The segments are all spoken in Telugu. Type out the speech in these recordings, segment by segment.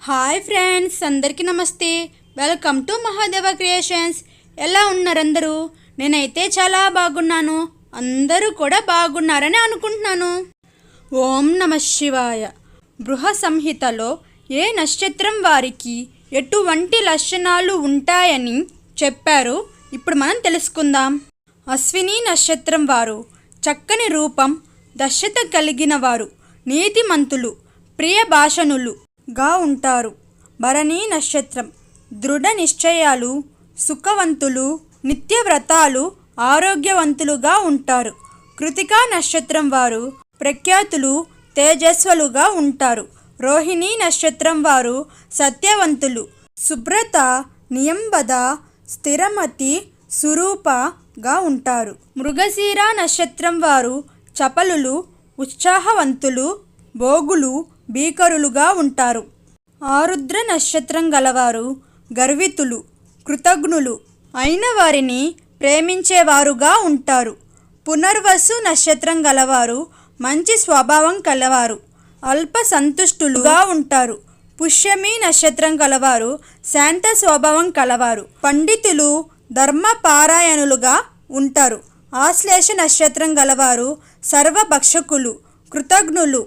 హాయ్ ఫ్రెండ్స్, అందరికీ నమస్తే. Welcome to Mahadeva creations. ఎలా ఉన్నారు అందరూ? నేనైతే చాలా బాగున్నాను. అందరూ కూడా బాగున్నారని అనుకుంటున్నాను. ఓం నమ శివాయ. బృహ సంహితలో ఏ నక్షత్రం వారికి ఎటువంటి లక్షణాలు ఉంటాయని చెప్పారు ఇప్పుడు మనం తెలుసుకుందాం. అశ్విని నక్షత్రం వారు చక్కని రూపం, దక్షత కలిగిన వారు, నీతిమంతులు, ప్రియ భాషణులు గా ఉంటారు. భరణి నక్షత్రం దృఢ నిశ్చయాలు, సుఖవంతులు, నిత్య వ్రతాలు, ఆరోగ్యవంతులుగా ఉంటారు. కృతికా నక్షత్రం వారు ప్రఖ్యాతులు, తేజస్వలుగా ఉంటారు. రోహిణి నక్షత్రం వారు సత్యవంతులు, శుభ్రత, నియంబద, స్థిరమతి, సురూపగా ఉంటారు. మృగశిర నక్షత్రం వారు చపలులు, ఉత్సాహవంతులు, భోగులు, భీకరులుగా ఉంటారు. ఆరుద్ర నక్షత్రం గలవారు గర్వితులు, కృతజ్ఞులు అయిన వారిని ప్రేమించేవారుగా ఉంటారు. పునర్వసు నక్షత్రం గలవారు మంచి స్వభావం కలవారు, అల్ప సంతుష్టులుగా ఉంటారు. పుష్యమి నక్షత్రం గలవారు శాంత స్వభావం కలవారు, పండితులు, ధర్మపారాయణులుగా ఉంటారు. ఆశ్లేష నక్షత్రం గలవారు సర్వభక్షకులు, కృతజ్ఞులు,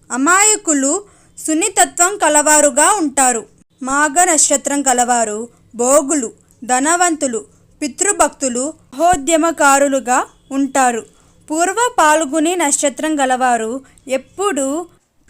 అమాయకులు, సున్నితత్వం కలవారుగా ఉంటారు. మాఘ నక్షత్రం కలవారు భోగులు, ధనవంతులు, పితృభక్తులు, మహోద్యమకారులుగా ఉంటారు. పూర్వ పాల్గొని నక్షత్రం గలవారు ఎప్పుడు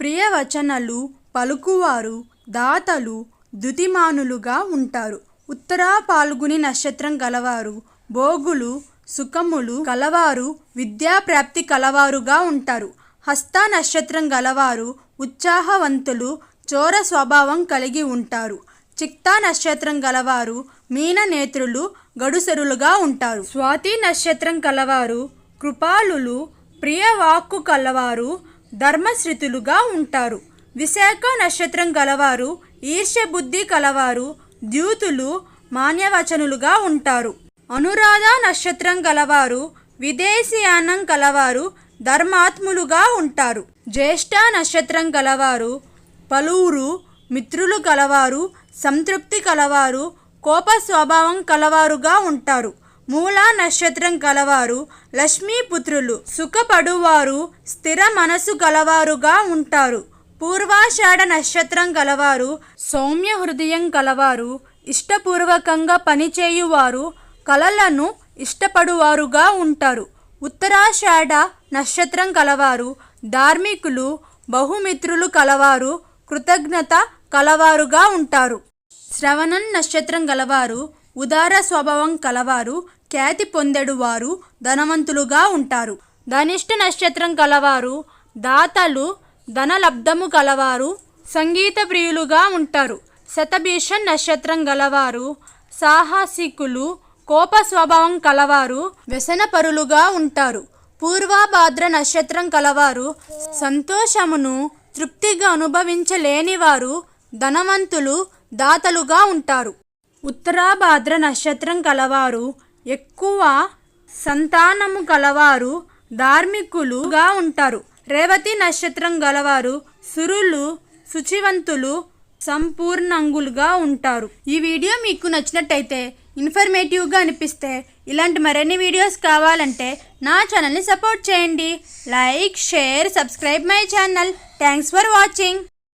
ప్రియవచనలు పలుకువారు, దాతలు, దుతిమానులుగా ఉంటారు. ఉత్తర పాల్గొని నక్షత్రం గలవారు భోగులు, సుఖములు కలవారు, విద్యాప్రాప్తి కలవారుగా ఉంటారు. హస్త నక్షత్రం గలవారు ఉత్సాహవంతులు, చోర స్వభావం కలిగి ఉంటారు. చిత్తా నక్షత్రం గలవారు మీన నేత్రులు, గడుసెరులుగా ఉంటారు. స్వాతి నక్షత్రం కలవారు కృపాలులు, ప్రియవాక్కు కలవారు, ధర్మశ్రుతులుగా ఉంటారు. విశాఖ నక్షత్రం గలవారు ఈర్ష్య బుద్ధి కలవారు, ద్యూతులు, మాన్యవచనులుగా ఉంటారు. అనురాధ నక్షత్రం గలవారు విదేశీయానం కలవారు, ధర్మాత్ములుగా ఉంటారు. జ్యేష్ఠ నక్షత్రం గలవారు పలువురు మిత్రులు కలవారు, సంతృప్తి కలవారు, కోప స్వభావం కలవారుగా ఉంటారు. మూల నక్షత్రం కలవారు లక్ష్మీపుత్రులు, సుఖపడువారు, స్థిర మనసు కలవారుగా ఉంటారు. పూర్వాషాఢ నక్షత్రం కలవారు సౌమ్య హృదయం కలవారు, ఇష్టపూర్వకంగా పనిచేయువారు, కళలను ఇష్టపడువారుగా ఉంటారు. ఉత్తరాషాఢ నక్షత్రం కలవారు ధార్మికులు, బహుమిత్రులు కలవారు, కృతజ్ఞత కలవారుగా ఉంటారు. శ్రవణం నక్షత్రం గలవారు ఉదార స్వభావం కలవారు, ఖ్యాతి పొందెడువారు, ధనవంతులుగా ఉంటారు. ధనిష్ట నక్షత్రం కలవారు దాతలు, ధనలబ్ధము కలవారు, సంగీత ప్రియులుగా ఉంటారు. శతభిషం నక్షత్రం గలవారు సాహసికులు, కోప స్వభావం కలవారు, వ్యసనపరులుగా ఉంటారు. పూర్వభాద్ర నక్షత్రం కలవారు సంతోషమును తృప్తిగా అనుభవించలేనివారు, ధనవంతులు, దాతలుగా ఉంటారు. ఉత్తరాభాద్ర నక్షత్రం కలవారు ఎక్కువ సంతానము కలవారు, ధార్మికులుగా ఉంటారు. రేవతి నక్షత్రం గలవారు సురులు, శుచివంతులు, సంపూర్ణంగులుగా ఉంటారు. ఈ వీడియో మీకు నచ్చినట్టయితే, ఇన్ఫర్మేటివ్గా అనిపిస్తే, ఇలాంటి మరిన్ని వీడియోస్ కావాలంటే నా ఛానల్ని సపోర్ట్ చేయండి. Like, share, subscribe my channel. Thanks for watching.